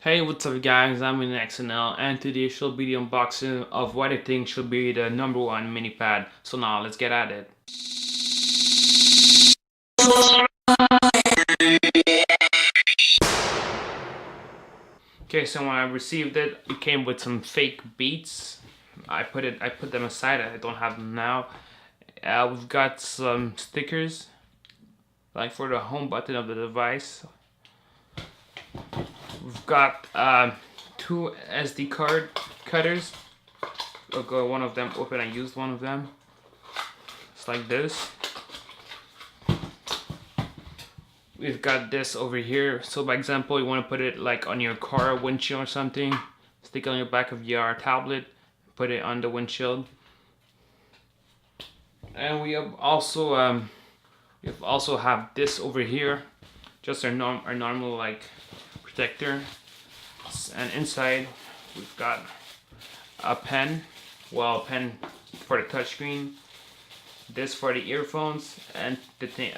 Hey, what's up guys, I'm in XNL and today shall be the unboxing of what I think should be the #1 mini pad. So now let's get at it. Okay, so when I received it, it came with some fake beats. I put them aside, I don't have them now. We've got some stickers, like for the home button of the device. We've got two SD card cutters. I'll go one of them open, I used one of them. It's like this. We've got this over here. So by example, you want to put it like on your car windshield or something. Stick it on your back of your tablet. Put it on the windshield. And we have also have this over here, just our normal like protector. And inside we've got a pen, well, a pen for the touchscreen. This for the earphones and the thing,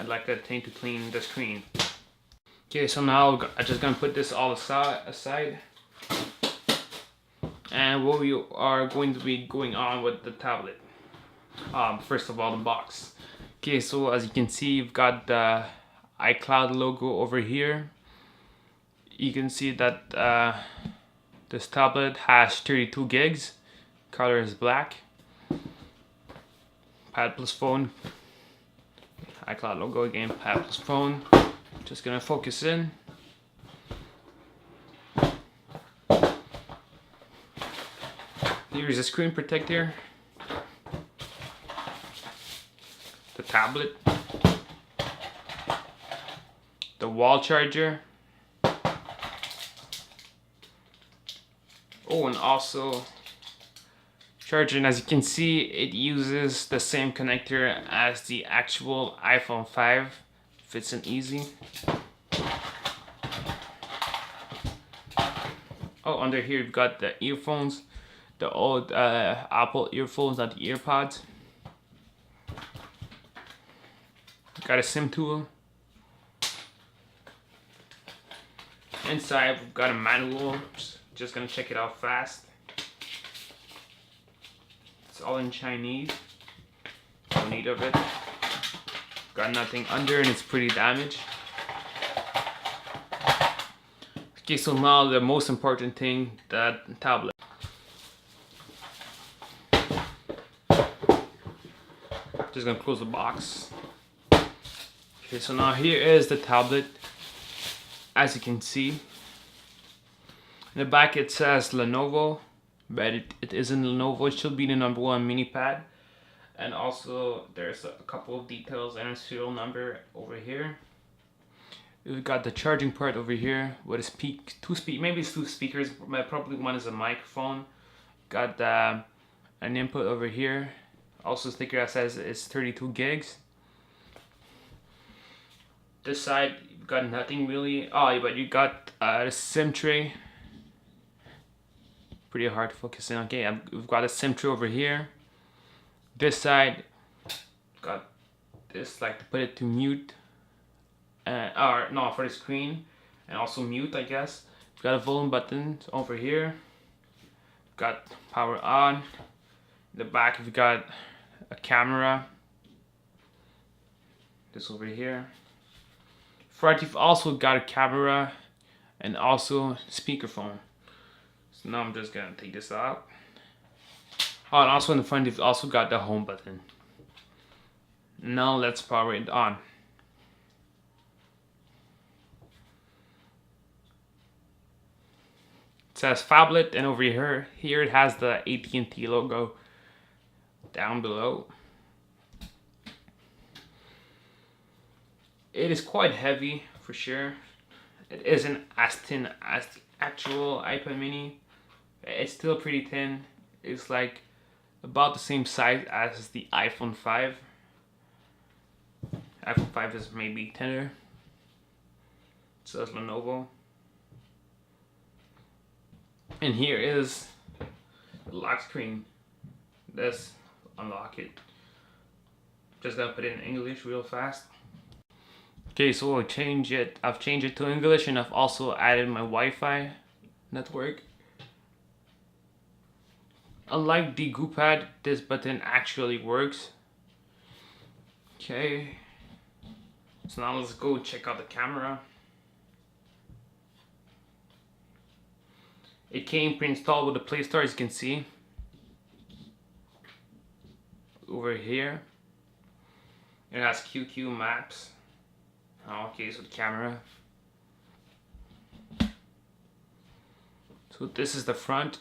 like a thing to clean the screen. Okay, so now I'm just gonna put this all aside, and what we are going to be going on with the tablet. First of all, the box. Okay, so as you can see, you've got the iCloud logo over here. You can see that this tablet has 32 gigs. Color is black. Pad plus phone. iCloud logo again. Pad plus phone. Just gonna focus in. Here's a screen protector. The tablet. The wall charger. Oh, and also charging, as you can see, it uses the same connector as the actual iPhone 5. Fits in easy. Oh, under here you've got the earphones, the old Apple earphones, not the earpods. Got a SIM tool. Inside we've got a manual. Just gonna check it out fast. It's all in Chinese. No need of it. Got nothing under and it's pretty damaged. Okay, so now the most important thing, the tablet. Just gonna close the box. Okay, so now here is the tablet. As you can see, in the back it says Lenovo, but it isn't Lenovo. It should be the #1 mini pad. And also there's a couple of details and a serial number over here. We've got the charging part over here with maybe it's two speakers, probably one is a microphone. Got an input over here. Also sticker that says it's 32 gigs. This side you've got nothing really. Oh, but you got a SIM tray. Pretty hard to focus in. Okay, we've got a SIM tray over here. This side got this, like to put it to mute, or no, for the screen, and also mute, I guess. We've got a volume button over here. We've got power on. In the back we've got a camera. This over here. Front you've also got a camera and also speakerphone. So now I'm just gonna take this out. Oh, and also in the front you've also got the home button. Now let's power it on. It says phablet, and over here it has the AT&T logo down below. It is quite heavy for sure. It isn't as thin as the actual iPad mini. It's still pretty thin. It's like about the same size as the iPhone 5. iPhone 5 is maybe thinner. It says Lenovo. And here is the lock screen. Let's unlock it. Just gonna put it in English real fast. Okay, so I've changed it to English, and I've also added my Wi-Fi network. Unlike the GoopPad, this button actually works. Okay, so now let's go check out the camera. It came pre-installed with the Play Store, as you can see. Over here, it has QQ maps. Okay, so the camera. So this is the front.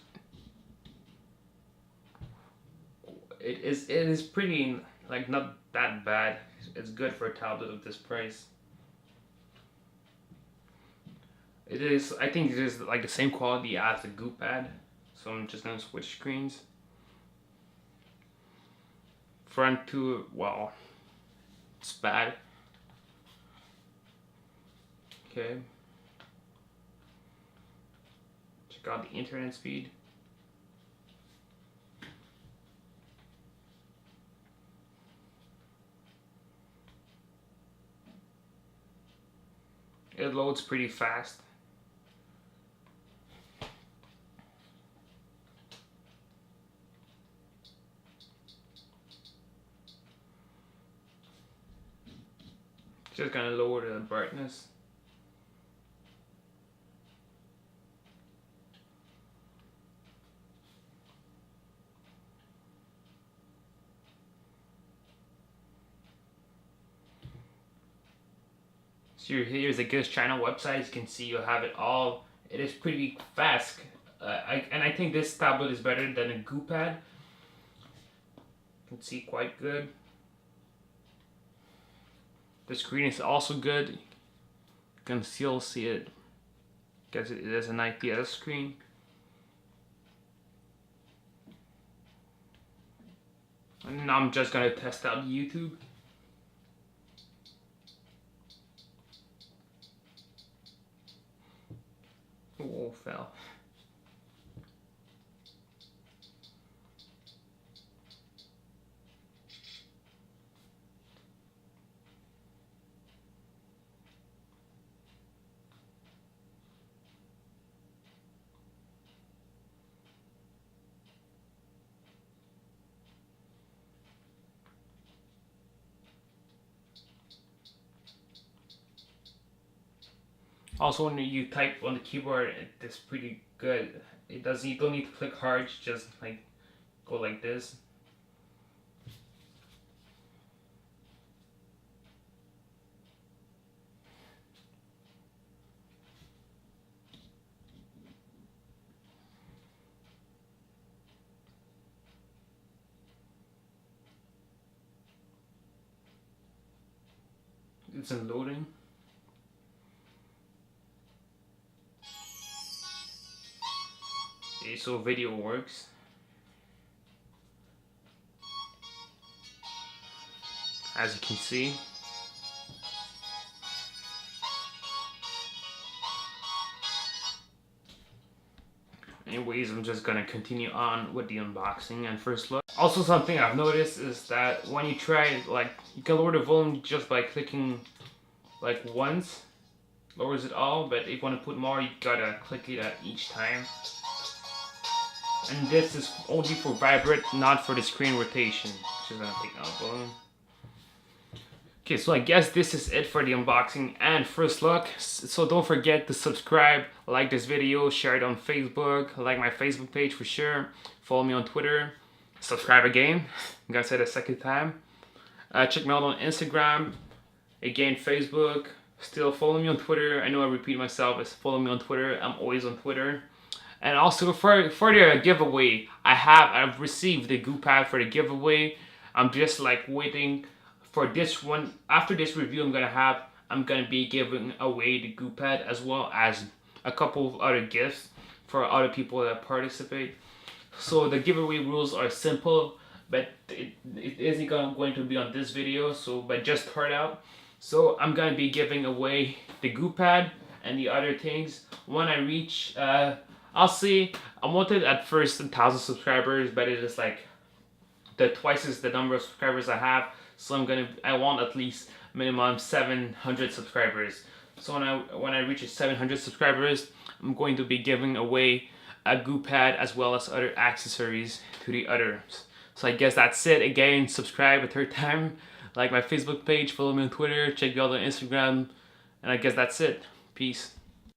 It is pretty, like, not that bad. It's good for a tablet of this price. It is, I think it is like the same quality as the GoopPad. So I'm just gonna switch screens. Front to, well, it's bad. Okay. Check out the internet speed. It loads pretty fast. Just gonna lower the brightness. So here's the Giz China website. As you can see, you have it all. It is pretty fast. I think this tablet is better than a GoopPad. You can see quite good. The screen is also good. You can still see it because it is an IPS screen. And now I'm just gonna test out YouTube. Oh, fell. Also, when you type on the keyboard, it's pretty good. It doesn't. You don't need to click hard. Just like go like this. It's in loading. Okay, so video works. As you can see. Anyways, I'm just gonna continue on with the unboxing and first look. Also, something I've noticed is that when you try, like, you can lower the volume just by clicking like once, lowers it all, but if you want to put more, you gotta click it at each time. And this is only for vibrate, not for the screen rotation. Just gonna take out volume. Okay, so I guess this is it for the unboxing and first look. So don't forget to subscribe, like this video, share it on Facebook, like my Facebook page for sure. Follow me on Twitter. Subscribe again. I'm gonna say it a second time. Check me out on Instagram. Again, Facebook. Still follow me on Twitter. I know I repeat myself. It's follow me on Twitter. I'm always on Twitter. And also for the giveaway, I've received the GoopPad for the giveaway. I'm just like waiting for this one. After this review I'm gonna be giving away the GoopPad as well as a couple of other gifts for other people that participate. So the giveaway rules are simple, but it isn't going to be on this video, but just start out. So I'm gonna be giving away the GoopPad and the other things when I reach I'll see. I wanted at first 1,000 subscribers, but it is like twice as the number of subscribers I have. So I want at least minimum 700 subscribers. So when I reach 700 subscribers, I'm going to be giving away a goo pad as well as other accessories to the others. So I guess that's it. Again, subscribe a third time, like my Facebook page, follow me on Twitter, check me out on Instagram, and I guess that's it. Peace.